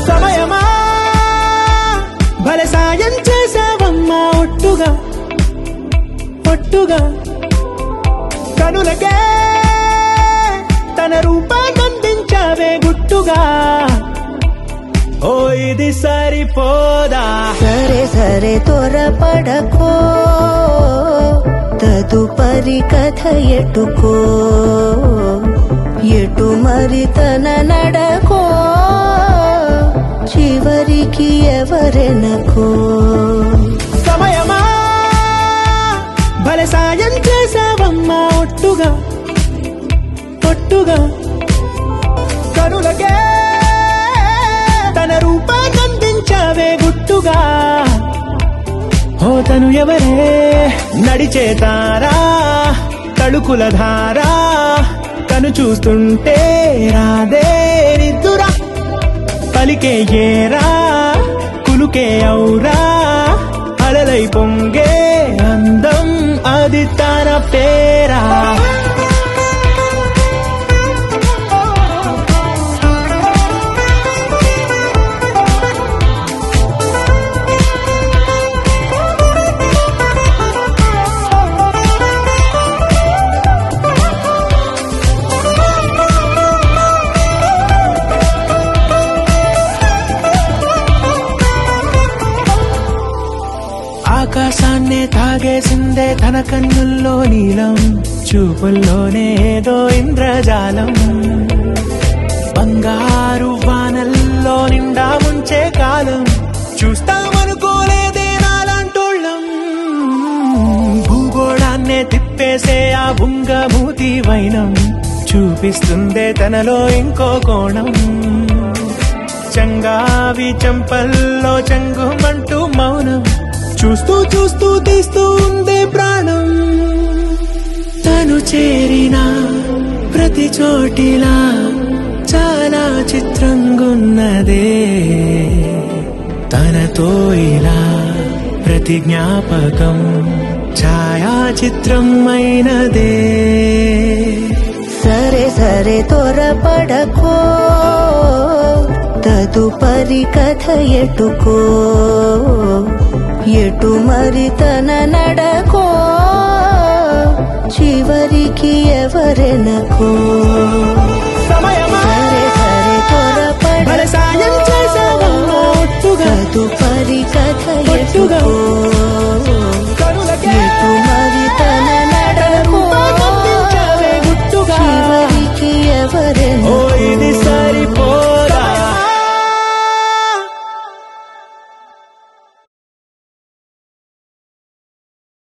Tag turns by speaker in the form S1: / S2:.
S1: సమయమా భలే సాయం చేసావమ్మా ఒట్టుగా ఒట్టుగా కనులకే తన రూపాన్నందించావే గుట్టుగా ఓ ఇది సరిపోదా
S2: సరే సరే త్వరపడకో తదుపరి కథ ఎటుకో ఎటు మరి తన నడకో చివరికి ఎవరెనకో
S1: సమయమా భలే సాయం చేసావమ్మా ఒట్టుగా ఒట్టుగా కనులకే తన రూపాన్నందించావే గుట్టుగా ఓ తను ఎవరే నడిచే తారా తడుకుల ధారా తను చూస్తుంటే రాదే నిద్దురా పలికే ఏరా కులుకే ఔరా అలలై పొంగే అందం అది తన పేరా ఆకాశాన్నే తాగేసిందే తన కన్నుల్లో నీలం చూపుల్లోనే ఏదో ఇంద్రజాలం బంగారు వానల్లో నిండా ముంచే కాలం చూస్తామనుకోలేదే నాలాంటోళ్ళం భూగోళాన్నే తిప్పేసే ఆ బుంగమూతి వైనం చూపిస్తుందే తనలో ఇంకో కోణం చంగావి చంపల్లో చంగుమంటూ మౌనం చూస్తూ చూస్తూ తీస్తూ ఉందే ప్రాణం తను చేరిన ప్రతి చోటిలా చాలా చిత్రంగున్నదే తనతో ఇలా ప్రతి జ్ఞాపకం ఛాయాచిత్రం అయినదే
S2: సరే సరే త్వరపడకో తదుపరి కథ ఎటుకో ఎటు మరి తన నడకో చివరికి ఎవరెనకో